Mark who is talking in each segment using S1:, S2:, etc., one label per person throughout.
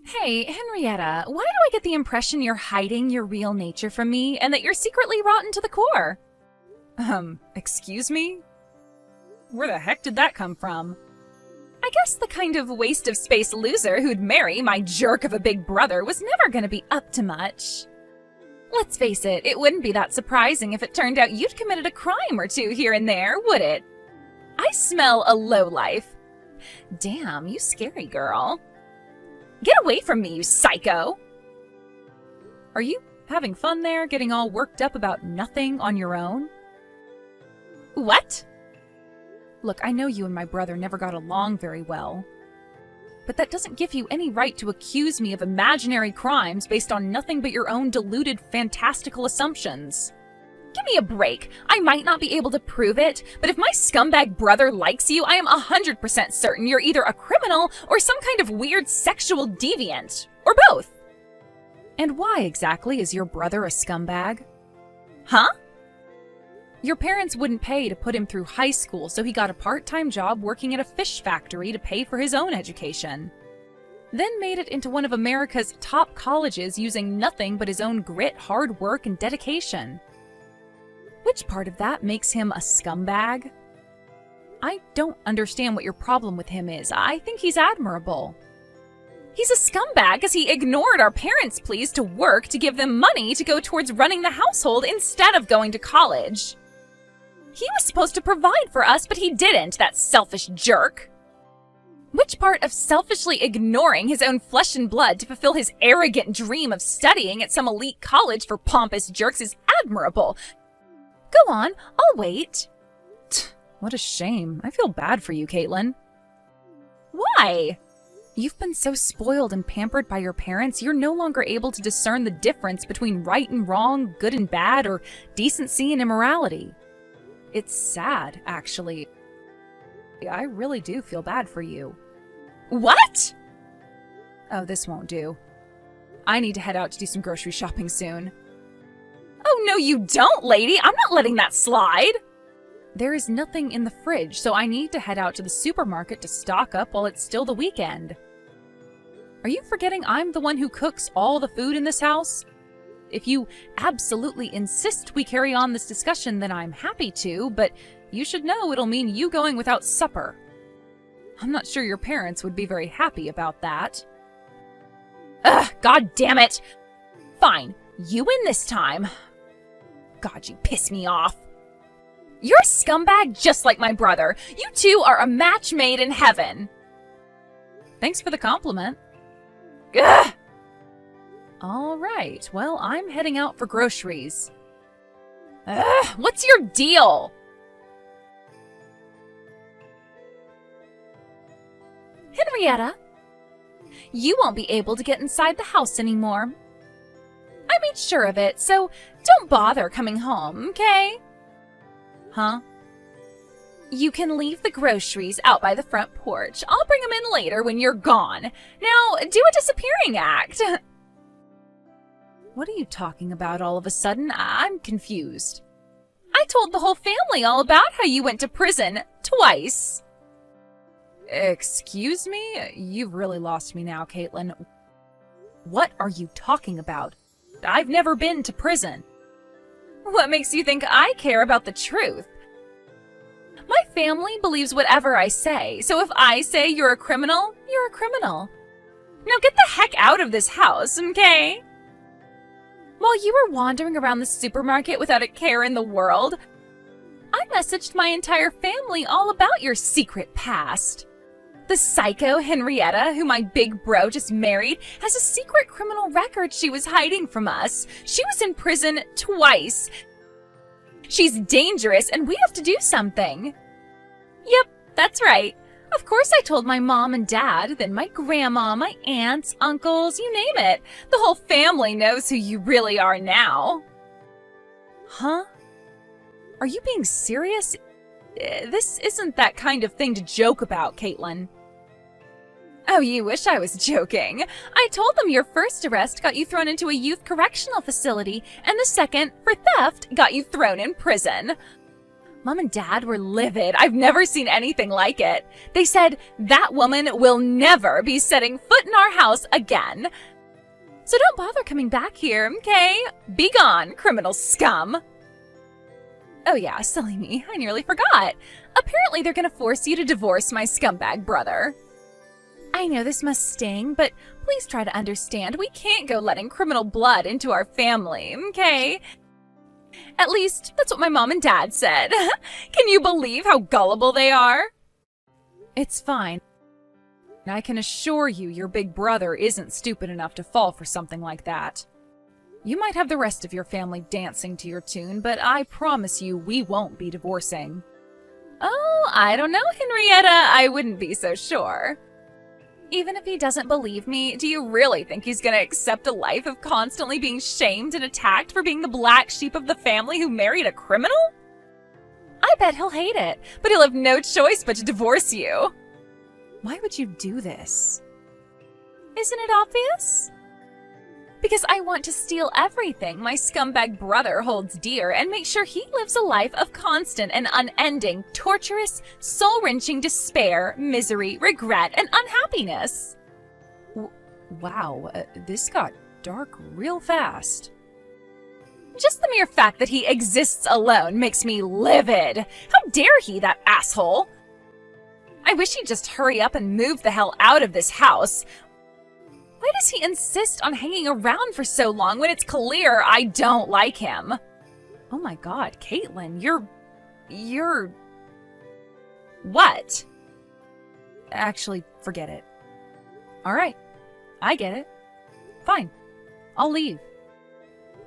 S1: Hey, Henrietta, why do I get the impression you're hiding your real nature from me and that you're secretly rotten to the core? Excuse me? Where the heck did that come from? I guess the kind of waste of space loser who'd marry my jerk of a big brother was never gonna be up to much. Let's face it, it wouldn't be that surprising if it turned out you'd committed a crime or two here and there, would it? I smell a lowlife. Damn, you scary girl. Get away from me, you psycho! Are you having fun there, getting all worked up about nothing on your own? What? Look, I know you and my brother never got along very well, but that doesn't give you any right to accuse me of imaginary crimes based on nothing but your own deluded, fantastical assumptions. Give me a break. I might not be able to prove it, but if my scumbag brother likes you, I am 100% certain you're either a criminal or some kind of weird sexual deviant. Or both. And why exactly is your brother a scumbag? Huh? Your parents wouldn't pay to put him through high school, so he got a part-time job working at a fish factory to pay for his own education. Then made it into one of America's top colleges using nothing but his own grit, hard work, and dedication. Which part of that makes him a scumbag? I don't understand what your problem with him is. I think he's admirable. He's a scumbag because he ignored our parents' pleas to work to give them money to go towards running the household instead of going to college. He was supposed to provide for us, but he didn't, that selfish jerk. Which part of selfishly ignoring his own flesh and blood to fulfill his arrogant dream of studying at some elite college for pompous jerks is admirable? Go on, I'll wait. What a shame. I feel bad for you, Caitlin. Why? You've been so spoiled and pampered by your parents, you're no longer able to discern the difference between right and wrong, good and bad, or decency and immorality. It's sad, actually. I really do feel bad for you. What? Oh, this won't do. I need to head out to do some grocery shopping soon. Oh, no, you don't, lady! I'm not letting that slide! There is nothing in the fridge, so I need to head out to the supermarket to stock up while it's still the weekend. Are you forgetting I'm the one who cooks all the food in this house? If you absolutely insist we carry on this discussion, then I'm happy to, but you should know it'll mean you going without supper. I'm not sure your parents would be very happy about that. Ugh, god damn it! Fine, you win this time. God, you piss me off. You're a scumbag just like my brother. You two are a match made in heaven. Thanks for the compliment. Ugh! All right, well, I'm heading out for groceries. Ugh, what's your deal? Henrietta, you won't be able to get inside the house anymore. I made sure of it, so don't bother coming home, okay? Huh? You can leave the groceries out by the front porch. I'll bring them in later when you're gone. Now, do a disappearing act. What are you talking about all of a sudden? I'm confused. I told the whole family all about how you went to prison twice. Excuse me? You've really lost me now, Caitlin. What are you talking about? I've never been to prison. What makes you think I care about the truth? My family believes whatever I say, so if I say you're a criminal, you're a criminal. Now get the heck out of this house, okay? While you were wandering around the supermarket without a care in the world, I messaged my entire family all about your secret past. The psycho Henrietta, who my big bro just married, has a secret criminal record she was hiding from us. She was in prison twice. She's dangerous, and we have to do something. Yep, that's right. Of course I told my mom and dad, then my grandma, my aunts, uncles, you name it. The whole family knows who you really are now. Huh? Are you being serious? This isn't that kind of thing to joke about, Caitlin. Oh, you wish I was joking. I told them your first arrest got you thrown into a youth correctional facility, and the second, for theft, got you thrown in prison. Mom and Dad were livid. I've never seen anything like it. They said, that woman will never be setting foot in our house again. So don't bother coming back here, okay? Be gone, criminal scum. Oh yeah, silly me. I nearly forgot. Apparently they're gonna force you to divorce my scumbag brother. I know this must sting, but please try to understand. We can't go letting criminal blood into our family, okay? At least, that's what my mom and dad said. Can you believe how gullible they are? It's fine. I can assure you your big brother isn't stupid enough to fall for something like that. You might have the rest of your family dancing to your tune, but I promise you we won't be divorcing. Oh, I don't know, Henrietta. I wouldn't be so sure. Even if he doesn't believe me, do you really think he's gonna accept a life of constantly being shamed and attacked for being the black sheep of the family who married a criminal? I bet he'll hate it, but he'll have no choice but to divorce you. Why would you do this? Isn't it obvious? Because I want to steal everything my scumbag brother holds dear and make sure he lives a life of constant and unending, torturous, soul-wrenching despair, misery, regret, and unhappiness. Wow, this got dark real fast. Just the mere fact that he exists alone makes me livid. How dare he, that asshole? I wish he'd just hurry up and move the hell out of this house. Why does he insist on hanging around for so long when it's clear I don't like him? Oh my god, Caitlin, you're... What? Actually, forget it. Alright, I get it. Fine, I'll leave.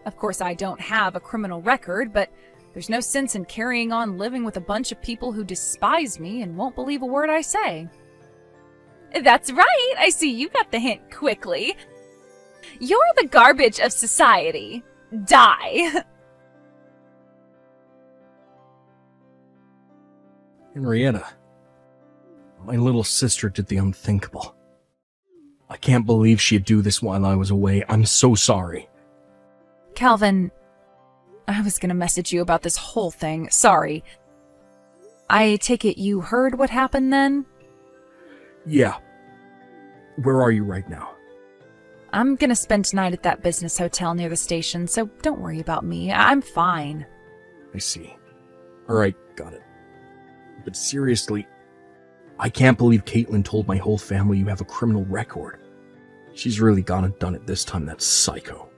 S1: Of course, I don't have a criminal record, but there's no sense in carrying on living with a bunch of people who despise me and won't believe a word I say. That's right! I see you got the hint quickly. You're the garbage of society. Die!
S2: Henrietta, my little sister did the unthinkable. I can't believe she'd do this while I was away. I'm so sorry.
S1: Calvin, I was gonna message you about this whole thing. Sorry. I take it you heard what happened then?
S2: Yeah. Where are you right now?
S1: I'm gonna spend tonight at that business hotel near the station, so don't worry about me. I'm fine.
S2: I see. Alright, got it. But seriously, I can't believe Caitlin told my whole family you have a criminal record. She's really gone and done it this time, that psycho.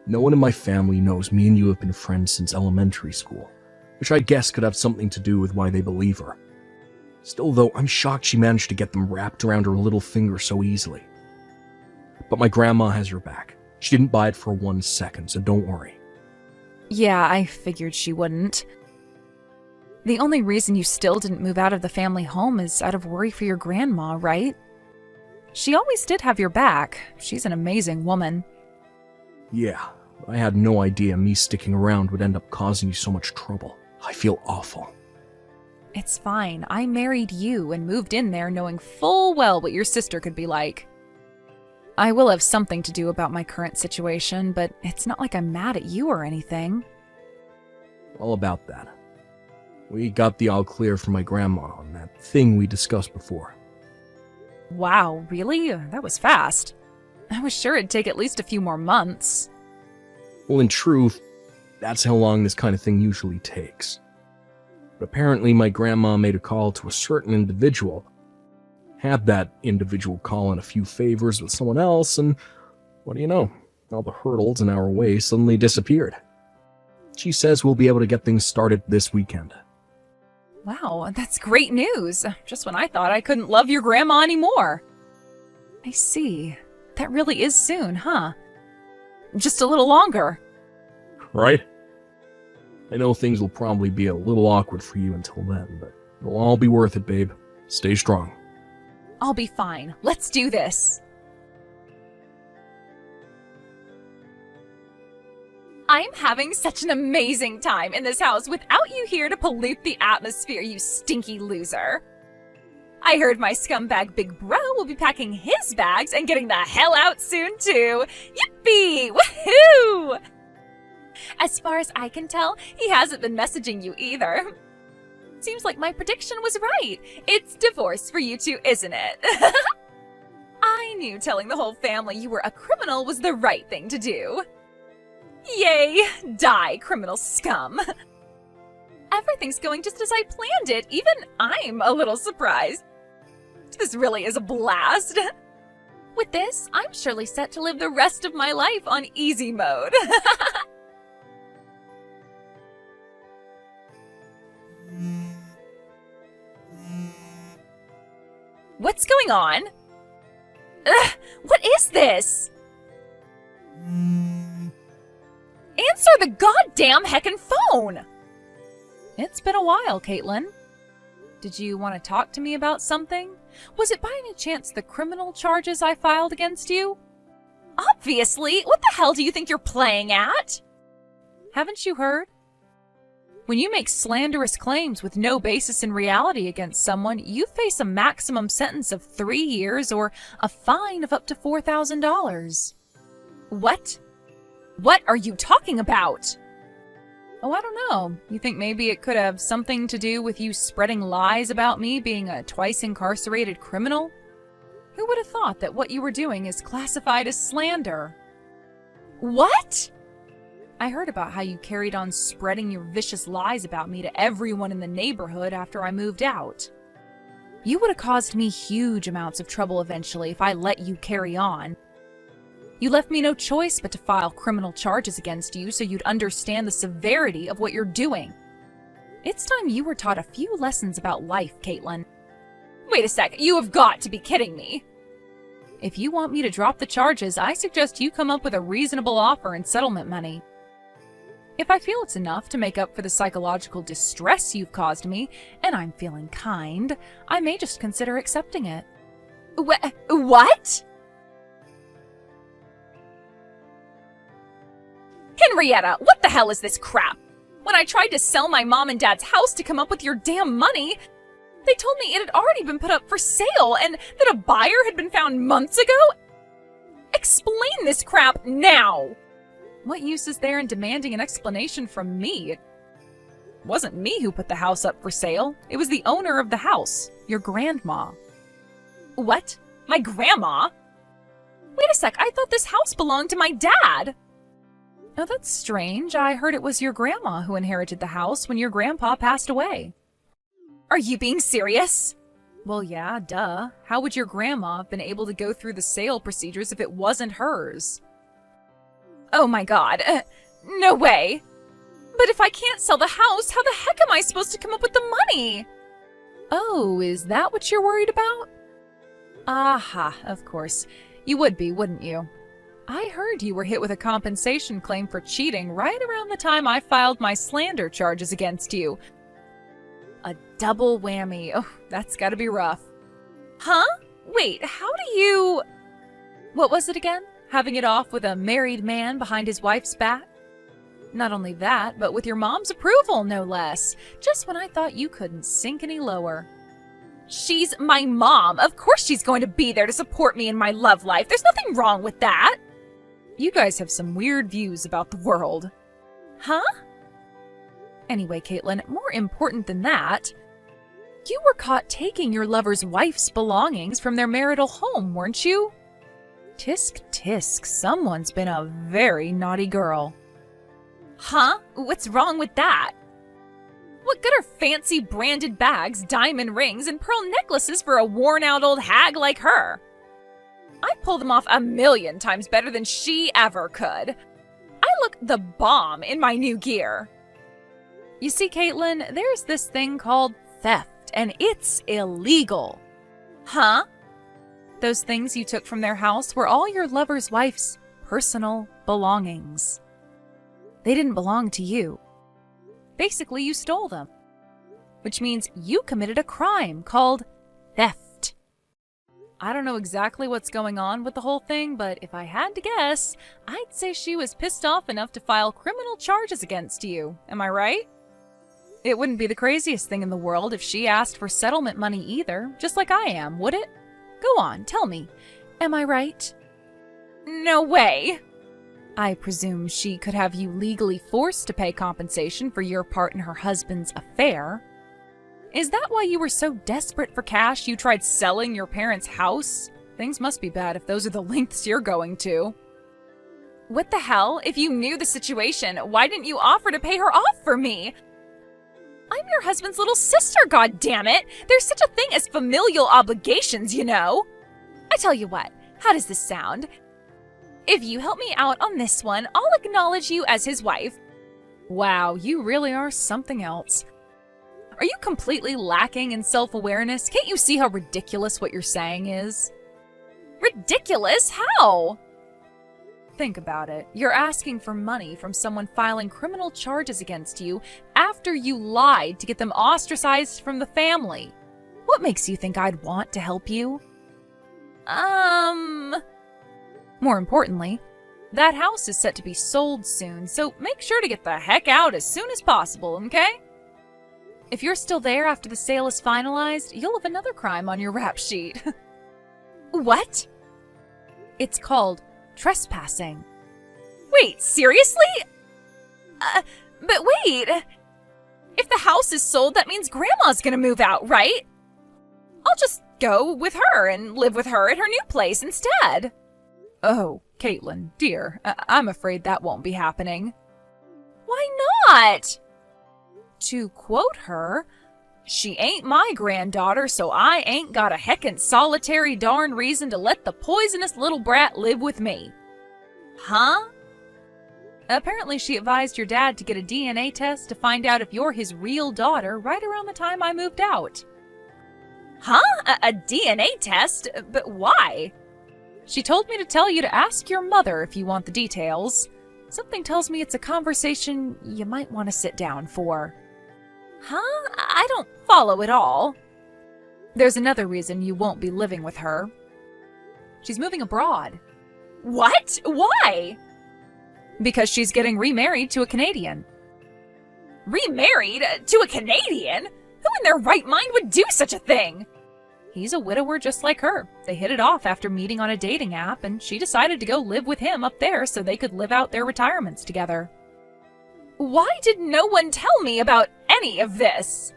S2: No one in my family knows me and you have been friends since elementary school, which I guess could have something to do with why they believe her. Still, though, I'm shocked she managed to get them wrapped around her little finger so easily. But my grandma has your back. She didn't buy it for 1 second, so don't worry.
S1: Yeah, I figured she wouldn't. The only reason you still didn't move out of the family home is out of worry for your grandma, right? She always did have your back. She's an amazing woman.
S2: Yeah, I had no idea me sticking around would end up causing you so much trouble. I feel awful.
S1: It's fine. I married you and moved in there knowing full well what your sister could be like. I will have something to do about my current situation, but it's not like I'm mad at you or anything.
S2: All about that. We got the all clear from my grandma on that thing we discussed before.
S1: Wow, really? That was fast. I was sure it'd take at least a few more months.
S2: Well, in truth, that's how long this kind of thing usually takes. But apparently my grandma made a call to a certain individual, had that individual call in a few favors with someone else, and what do you know? All the hurdles in our way suddenly disappeared. She says we'll be able to get things started this weekend.
S1: Wow, that's great news. Just when I thought I couldn't love your grandma anymore. I see. That really is soon, huh? Just a little longer.
S2: Right? I know things will probably be a little awkward for you until then, but it'll all be worth it, babe. Stay strong.
S1: I'll be fine. Let's do this. I'm having such an amazing time in this house without you here to pollute the atmosphere, you stinky loser. I heard my scumbag big bro will be packing his bags and getting the hell out soon, too. Yippee! Woohoo! As far as I can tell, he hasn't been messaging you either. Seems like my prediction was right. It's divorce for you two, isn't it? I knew telling the whole family you were a criminal was the right thing to do. Yay! Die, criminal scum! Everything's going just as I planned it. Even I'm a little surprised. This really is a blast. With this, I'm surely set to live the rest of my life on easy mode. What's going on? Ugh, what is this? Answer the goddamn heckin' phone! It's been a while, Caitlin. Did you want to talk to me about something? Was it by any chance the criminal charges I filed against you? Obviously! What the hell do you think you're playing at? Haven't you heard? When you make slanderous claims with no basis in reality against someone, you face a maximum sentence of 3 years or a fine of up to $4,000. What? What are you talking about? Oh, I don't know. You think maybe it could have something to do with you spreading lies about me being a twice incarcerated criminal? Who would have thought that what you were doing is classified as slander? What? I heard about how you carried on spreading your vicious lies about me to everyone in the neighborhood after I moved out. You would have caused me huge amounts of trouble eventually if I let you carry on. You left me no choice but to file criminal charges against you so you'd understand the severity of what you're doing. It's time you were taught a few lessons about life, Caitlin. Wait a sec, you have got to be kidding me. If you want me to drop the charges, I suggest you come up with a reasonable offer and settlement money. If I feel it's enough to make up for the psychological distress you've caused me, and I'm feeling kind, I may just consider accepting it. What? Henrietta, what the hell is this crap? When I tried to sell my mom and dad's house to come up with your damn money, they told me it had already been put up for sale and that a buyer had been found months ago? Explain this crap now! What use is there in demanding an explanation from me? It wasn't me who put the house up for sale. It was the owner of the house, your grandma. What? My grandma? Wait a sec, I thought this house belonged to my dad. Oh, that's strange. I heard it was your grandma who inherited the house when your grandpa passed away. Are you being serious? Well, yeah, duh. How would your grandma have been able to go through the sale procedures if it wasn't hers? Oh my god. No way. But if I can't sell the house, how the heck am I supposed to come up with the money? Oh, is that what you're worried about? Aha, of course. You would be, wouldn't you? I heard you were hit with a compensation claim for cheating right around the time I filed my slander charges against you. A double whammy. Oh, that's gotta be rough. Huh? Wait, how do you... What was it again? Having it off with a married man behind his wife's back? Not only that, but with your mom's approval, no less. Just when I thought you couldn't sink any lower. She's my mom. Of course she's going to be there to support me in my love life. There's nothing wrong with that. You guys have some weird views about the world. Huh? Anyway, Caitlin, more important than that, you were caught taking your lover's wife's belongings from their marital home, weren't you? Tisk tisk, someone's been a very naughty girl. Huh? What's wrong with that? What good are fancy branded bags, diamond rings, and pearl necklaces for a worn-out old hag like her? I pull them off 1,000,000 times better than she ever could. I look the bomb in my new gear. You see, Caitlin, there's this thing called theft, and it's illegal. Huh? Those things you took from their house were all your lover's wife's personal belongings. They didn't belong to you. Basically, you stole them. Which means you committed a crime called theft. I don't know exactly what's going on with the whole thing, but if I had to guess, I'd say she was pissed off enough to file criminal charges against you. Am I right? It wouldn't be the craziest thing in the world if she asked for settlement money either, just like I am, would it? Go on, tell me. Am I right? No way. I presume she could have you legally forced to pay compensation for your part in her husband's affair. Is that why you were so desperate for cash you tried selling your parents' house? Things must be bad if those are the lengths you're going to. What the hell? If you knew the situation, why didn't you offer to pay her off for me? I'm your husband's little sister, goddammit! There's such a thing as familial obligations, you know! I tell you what, how does this sound? If you help me out on this one, I'll acknowledge you as his wife. Wow, you really are something else. Are you completely lacking in self-awareness? Can't you see how ridiculous what you're saying is? Ridiculous? How? Think about it. You're asking for money from someone filing criminal charges against you after you lied to get them ostracized from the family. What makes you think I'd want to help you? More importantly, that house is set to be sold soon, so make sure to get the heck out as soon as possible, okay? If you're still there after the sale is finalized, you'll have another crime on your rap sheet. What? It's called trespassing. Wait, seriously? But wait! If the house is sold, that means Grandma's gonna move out, right? I'll just go with her and live with her at her new place instead. Oh, Caitlin, dear, I'm afraid that won't be happening. Why not? To quote her, she ain't my granddaughter, so I ain't got a heckin' solitary darn reason to let the poisonous little brat live with me. Huh? Apparently she advised your dad to get a DNA test to find out if you're his real daughter right around the time I moved out. Huh? A DNA test? But why? She told me to tell you to ask your mother if you want the details. Something tells me it's a conversation you might want to sit down for. Huh? I don't follow at all. There's another reason you won't be living with her. She's moving abroad. What? Why? Because she's getting remarried to a Canadian. Remarried? To a Canadian? Who in their right mind would do such a thing? He's a widower just like her. They hit it off after meeting on a dating app, and she decided to go live with him up there so they could live out their retirements together. Why did no one tell me about any of this?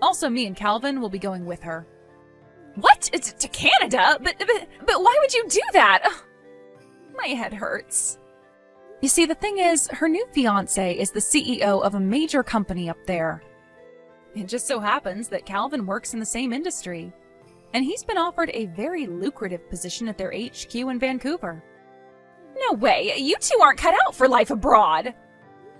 S1: Also, me and Calvin will be going with her. What? To Canada? But why would you do that? Ugh, my head hurts. You see, the thing is, her new fiancé is the CEO of a major company up there. It just so happens that Calvin works in the same industry, and he's been offered a very lucrative position at their HQ in Vancouver. No way! You two aren't cut out for life abroad!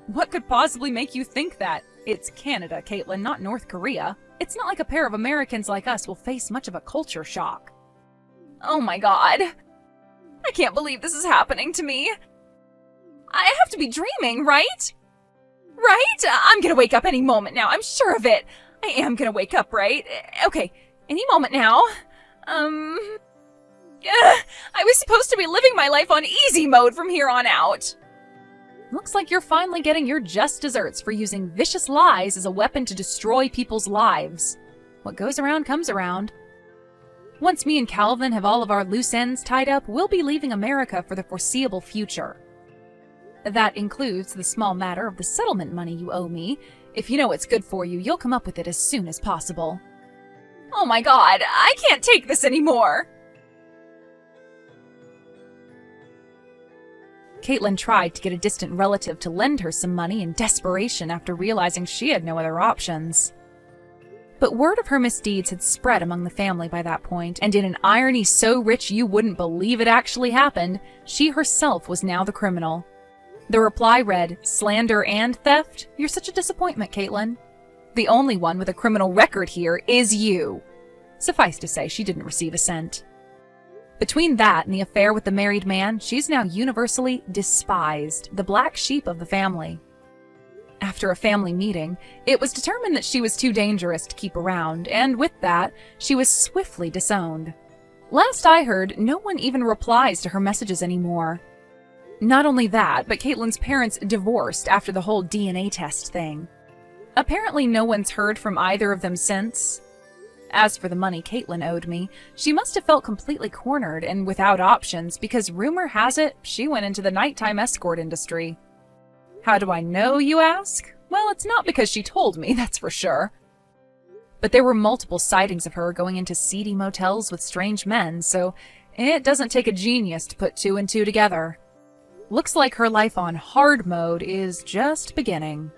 S1: What could possibly make you think that? It's Canada, Caitlin, not North Korea. It's not like a pair of Americans like us will face much of a culture shock. Oh my god. I can't believe this is happening to me. I have to be dreaming, right? Right? I'm gonna wake up any moment now, I'm sure of it. I am gonna wake up, right? Okay, any moment now. I was supposed to be living my life on easy mode from here on out. Looks like you're finally getting your just desserts for using vicious lies as a weapon to destroy people's lives. What goes around comes around. Once me and Calvin have all of our loose ends tied up, we'll be leaving America for the foreseeable future. That includes the small matter of the settlement money you owe me. If you know what's good for you, you'll come up with it as soon as possible. Oh my god, I can't take this anymore! Caitlin tried to get a distant relative to lend her some money in desperation after realizing she had no other options. But word of her misdeeds had spread among the family by that point, and in an irony so rich you wouldn't believe it actually happened, she herself was now the criminal. The reply read, "Slander and theft? You're such a disappointment, Caitlin. The only one with a criminal record here is you." Suffice to say, she didn't receive a cent. Between that and the affair with the married man, she's now universally despised, the black sheep of the family. After a family meeting, it was determined that she was too dangerous to keep around, and with that, she was swiftly disowned. Last I heard, no one even replies to her messages anymore. Not only that, but Caitlin's parents divorced after the whole DNA test thing. Apparently no one's heard from either of them since. As for the money Caitlin owed me, she must have felt completely cornered and without options because rumor has it she went into the nighttime escort industry. How do I know, you ask? Well, it's not because she told me, that's for sure. But there were multiple sightings of her going into seedy motels with strange men, so it doesn't take a genius to put 2 and 2 together. Looks like her life on hard mode is just beginning.